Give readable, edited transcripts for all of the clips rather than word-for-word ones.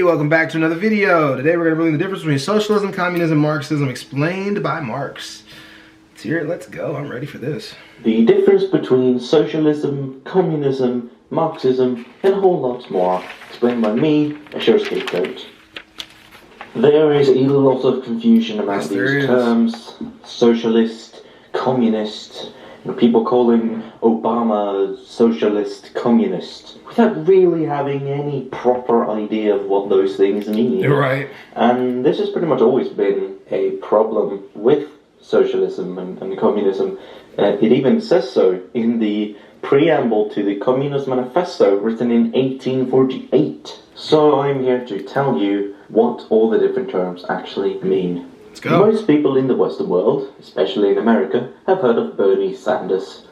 everybody, welcome back to another video. Today we're going to be learning the difference between socialism, communism, Marxism, explained by Marx. Let's hear it, let's go, I'm ready for this. The difference between socialism, communism, Marxism, and a whole lot more, explained by me, a sure scapegoat. There is a lot of confusion about these terms, socialist, communist, and people calling Obama socialist, communist, without really having any proper idea of what those things mean. You're right. And this has pretty much always been a problem with socialism and communism. It even says so in the preamble to the Communist Manifesto written in 1848. So I'm here to tell you what all the different terms actually mean. Let's go. Most people in the Western world, especially in America, have heard of Bernie Sanders.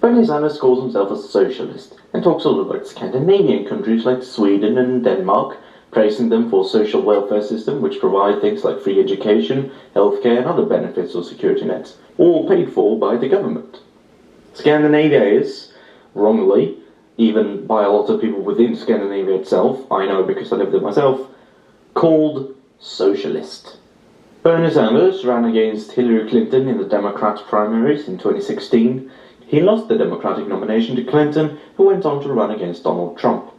Bernie Sanders calls himself a socialist and talks a lot about Scandinavian countries like Sweden and Denmark, praising them for social welfare system which provide things like free education, healthcare and other benefits or security nets, all paid for by the government. Scandinavia is, wrongly, even by a lot of people within Scandinavia itself, I know because I lived there myself, called socialist. Bernie Sanders ran against Hillary Clinton in the Democrats' primaries in 2016. He lost the Democratic nomination to Clinton, who went on to run against Donald Trump.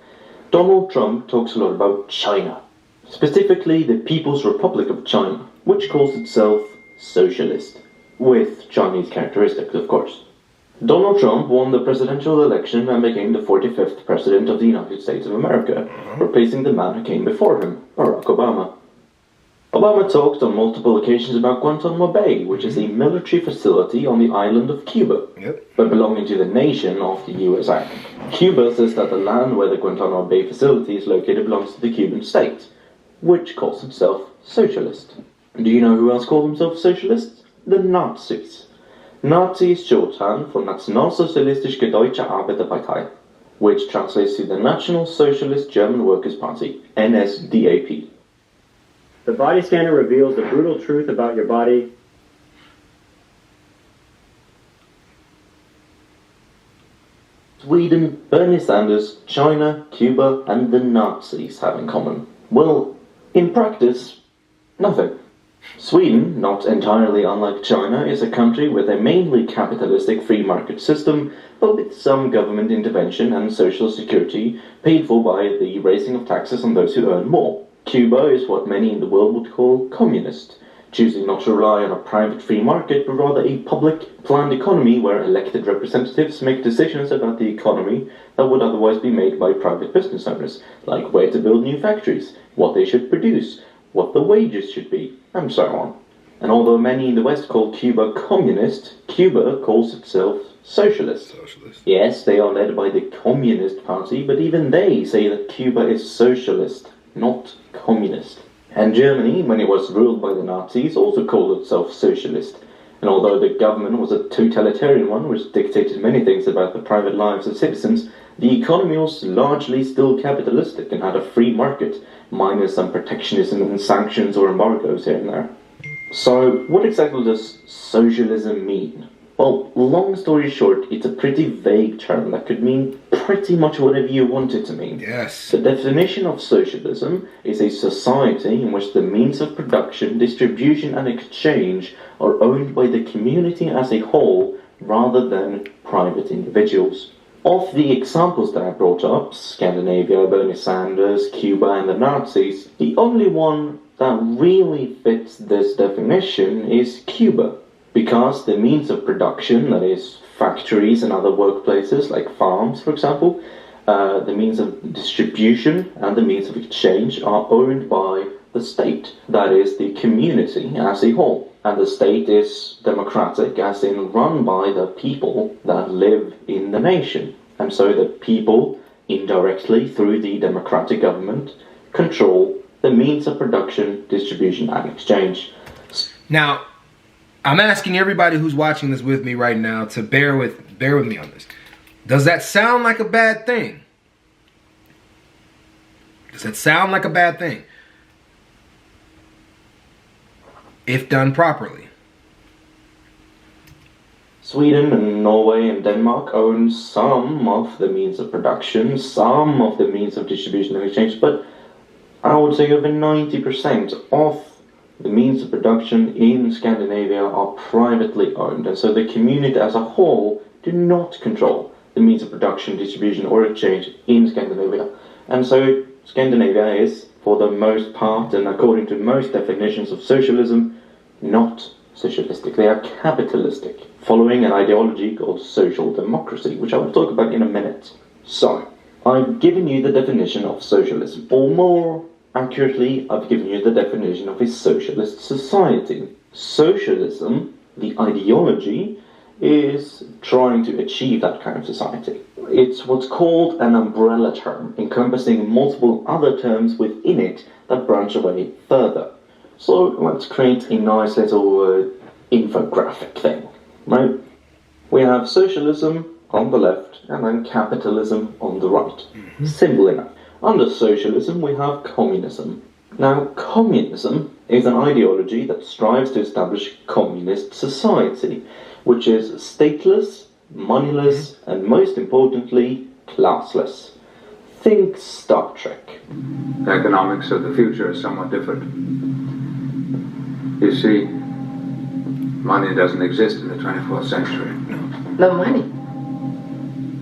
Donald Trump talks a lot about China, specifically the People's Republic of China, which calls itself socialist, with Chinese characteristics, of course. Donald Trump won the presidential election and became the 45th president of the United States of America, replacing the man who came before him, Barack Obama. Obama talked on multiple occasions about Guantanamo Bay, which is a military facility on the island of Cuba, but belonging to the nation of the USA. Cuba says that the land where the Guantanamo Bay facility is located belongs to the Cuban state, which calls itself socialist. Do you know who else called themselves socialists? The Nazis. Nazi is shorthand for Nationalsozialistische Deutsche Arbeiterpartei, which translates to the National Socialist German Workers' Party, NSDAP. The body scanner reveals the brutal truth about your body. Sweden, Bernie Sanders, China, Cuba, and the Nazis have in common? Well, in practice, nothing. Sweden, not entirely unlike China, is a country with a mainly capitalistic free market system, but with some government intervention and social security paid for by the raising of taxes on those who earn more. Cuba is what many in the world would call communist, choosing not to rely on a private free market, but rather a public, planned economy where elected representatives make decisions about the economy that would otherwise be made by private business owners, like where to build new factories, what they should produce, what the wages should be, and so on. And although many in the West call Cuba communist, Cuba calls itself socialist. Yes, they are led by the Communist Party, but even they say that Cuba is socialist, not communist. And Germany, when it was ruled by the Nazis, also called itself socialist. And although the government was a totalitarian one, which dictated many things about the private lives of citizens, the economy was largely still capitalistic and had a free market, minus some protectionism and sanctions or embargoes here and there. So, what exactly does socialism mean? Well, long story short, it's a pretty vague term that could mean pretty much whatever you want it to mean. Yes. The definition of socialism is a society in which the means of production, distribution and exchange are owned by the community as a whole rather than private individuals. Of the examples that I brought up, Scandinavia, Bernie Sanders, Cuba and the Nazis, the only one that really fits this definition is Cuba. Because the means of production, that is, factories and other workplaces like farms, for example, the means of distribution and the means of exchange are owned by the state, that is, the community as a whole. And the state is democratic, as in run by the people that live in the nation. And so the people, indirectly through the democratic government, control the means of production, distribution and exchange. Now, I'm asking everybody who's watching this with me right now to bear with me on this. Does that sound like a bad thing? Does that sound like a bad thing? If done properly. Sweden and Norway and Denmark own some of the means of production, some of the means of distribution and exchange, but I would say over 90% of the means of production in Scandinavia are privately owned, and so the community as a whole do not control the means of production, distribution, or exchange in Scandinavia. And so Scandinavia is, for the most part, and according to most definitions of socialism, not socialistic. They are capitalistic, following an ideology called social democracy, which I will talk about in a minute. So, I've given you the definition of socialism, or more accurately, I've given you the definition of a socialist society. Socialism, the ideology, is trying to achieve that kind of society. It's what's called an umbrella term, encompassing multiple other terms within it that branch away further. So let's create a nice little infographic thing, right? We have socialism on the left and then capitalism on the right. Simple enough. Under socialism, we have communism. Now, communism is an ideology that strives to establish communist society, which is stateless, moneyless, and most importantly, classless. Think Star Trek. The economics of the future is somewhat different. You see, money doesn't exist in the 24th century. No money?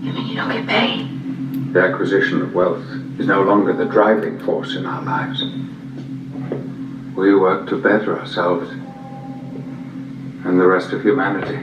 You mean you don't get paid? The acquisition of wealth is no longer the driving force in our lives. We work to better ourselves and the rest of humanity.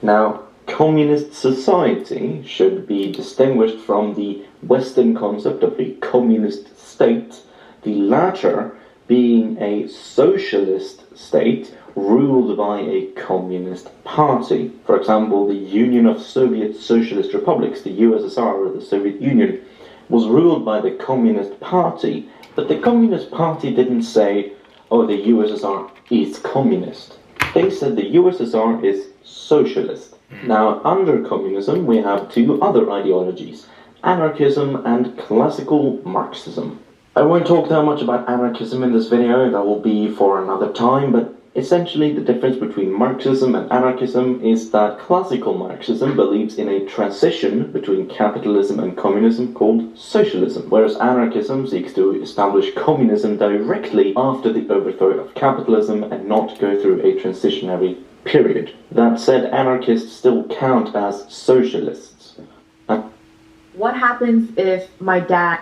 Now, communist society should be distinguished from the Western concept of the communist state, the latter being a socialist state ruled by a communist party. For example, the Union of Soviet Socialist Republics, the USSR, or the Soviet Union, was ruled by the Communist Party, but the Communist Party didn't say, oh, the USSR is communist. They said the USSR is socialist. Now, under communism, we have two other ideologies, anarchism and classical Marxism. I won't talk that much about anarchism in this video, that will be for another time, but essentially the difference between Marxism and anarchism is that classical Marxism believes in a transition between capitalism and communism called socialism, whereas anarchism seeks to establish communism directly after the overthrow of capitalism and not go through a transitionary period. That said, anarchists still count as socialists. What happens if my dad...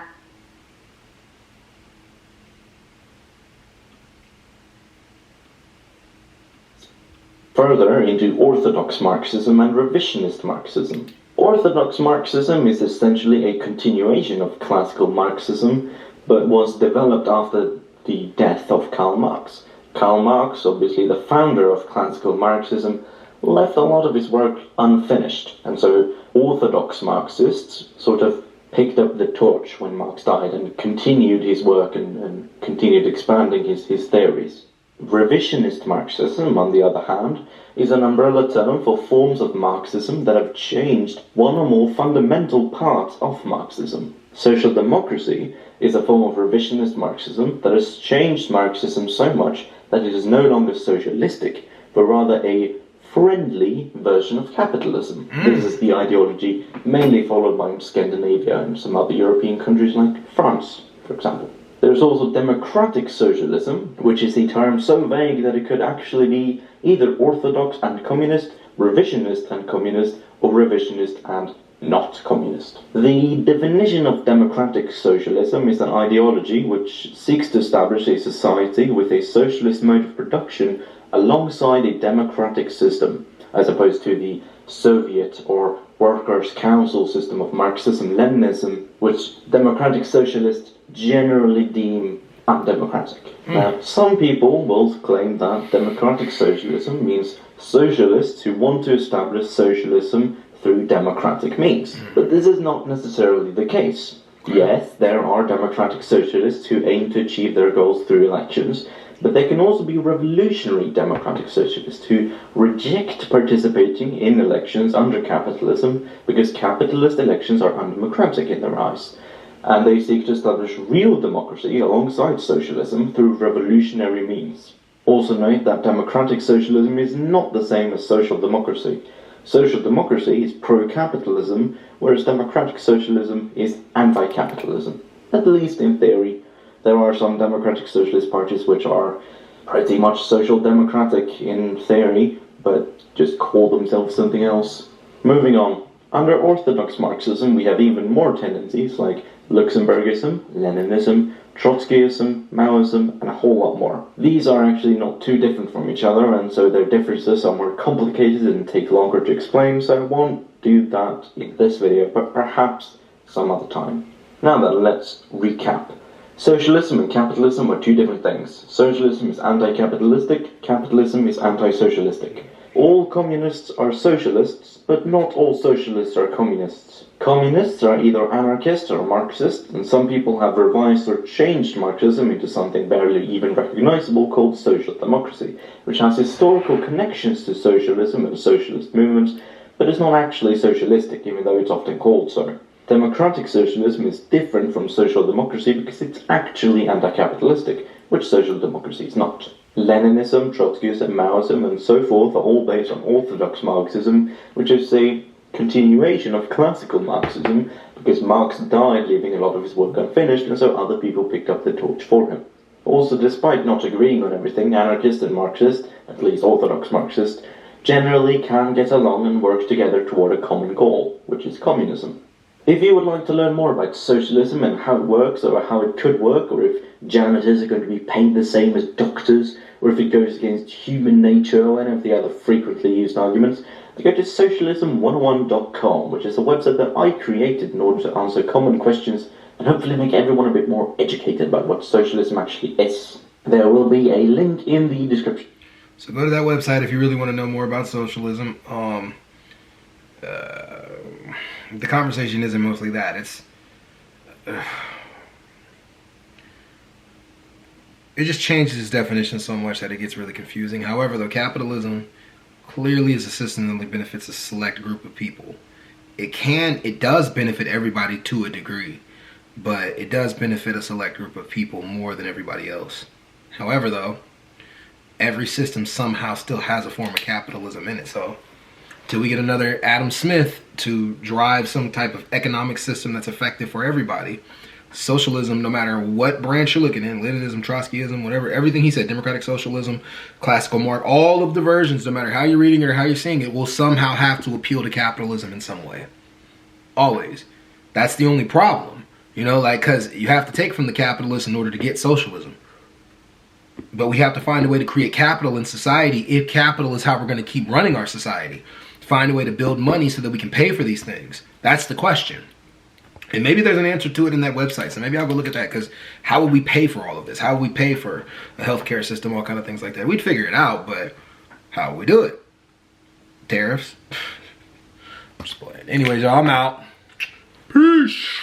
Further into orthodox Marxism and revisionist Marxism. Orthodox Marxism is essentially a continuation of classical Marxism, but was developed after the death of Karl Marx. Karl Marx, obviously the founder of classical Marxism, left a lot of his work unfinished, and so orthodox Marxists sort of picked up the torch when Marx died and continued his work and continued expanding his theories. Revisionist Marxism, on the other hand, is an umbrella term for forms of Marxism that have changed one or more fundamental parts of Marxism. Social democracy is a form of revisionist Marxism that has changed Marxism so much that it is no longer socialistic, but rather a friendly version of capitalism. This is the ideology mainly followed by Scandinavia and some other European countries like France, for example. There's also democratic socialism, which is a term so vague that it could actually be either orthodox and communist, revisionist and communist, or revisionist and not communist. The definition of democratic socialism is an ideology which seeks to establish a society with a socialist mode of production alongside a democratic system, as opposed to the Soviet or Workers' Council system of Marxism-Leninism, which democratic socialists generally deem undemocratic. Now, some people will claim that democratic socialism means socialists who want to establish socialism through democratic means. But this is not necessarily the case. Yes, there are democratic socialists who aim to achieve their goals through elections, but there can also be revolutionary democratic socialists who reject participating in elections under capitalism because capitalist elections are undemocratic in their eyes. And they seek to establish real democracy alongside socialism through revolutionary means. Also note that democratic socialism is not the same as social democracy. Social democracy is pro-capitalism, whereas democratic socialism is anti-capitalism, at least in theory. There are some democratic socialist parties which are pretty much social democratic in theory, but just call themselves something else. Moving on. Under orthodox Marxism, we have even more tendencies like Luxemburgism, Leninism, Trotskyism, Maoism, and a whole lot more. These are actually not too different from each other, and so their differences are more complicated and take longer to explain, so I won't do that in this video, but perhaps some other time. Now then, let's recap. Socialism and capitalism are two different things. Socialism is anti-capitalistic, capitalism is anti-socialistic. All communists are socialists, but not all socialists are communists. Communists are either anarchist or Marxist, and some people have revised or changed Marxism into something barely even recognizable called social democracy, which has historical connections to socialism and socialist movements, but is not actually socialistic, even though it's often called so. Democratic socialism is different from social democracy because it's actually anti-capitalistic, which social democracy is not. Leninism, Trotskyism, Maoism, and so forth are all based on orthodox Marxism, which is a continuation of classical Marxism, because Marx died leaving a lot of his work unfinished, and so other people picked up the torch for him. Also, despite not agreeing on everything, anarchist and Marxist, at least orthodox Marxist, generally can get along and work together toward a common goal, which is communism. If you would like to learn more about socialism and how it works, or how it could work, or if janitors are going to be paid the same as doctors, or if it goes against human nature, or any of the other frequently used arguments, go to socialism101.com, which is a website that I created in order to answer common questions and hopefully make everyone a bit more educated about what socialism actually is. There will be a link in the description. So go to that website if you really want to know more about socialism. The conversation isn't mostly that. It just changes its definition so much that it gets really confusing. However, though, capitalism clearly is a system that only benefits a select group of people. It does benefit everybody to a degree, but it does benefit a select group of people more than everybody else. However, though, every system somehow still has a form of capitalism in it. So till we get another Adam Smith to drive some type of economic system that's effective for everybody, socialism, no matter what branch you're looking in, Leninism, Trotskyism, whatever, everything he said, democratic socialism, classical Marx, all of the versions, no matter how you're reading it or how you're seeing it, will somehow have to appeal to capitalism in some way. Always. That's the only problem. You know, like, because you have to take from the capitalists in order to get socialism. But we have to find a way to create capital in society if capital is how we're going to keep running our society. Find a way to build money so that we can pay for these things. That's the question. And maybe there's an answer to it in that website. So maybe I'll go look at that, because how would we pay for all of this? How would we pay for a healthcare system, all kind of things like that? We'd figure it out, but how would we do it? Tariffs? I'm just playing. Anyways, y'all, I'm out. Peace.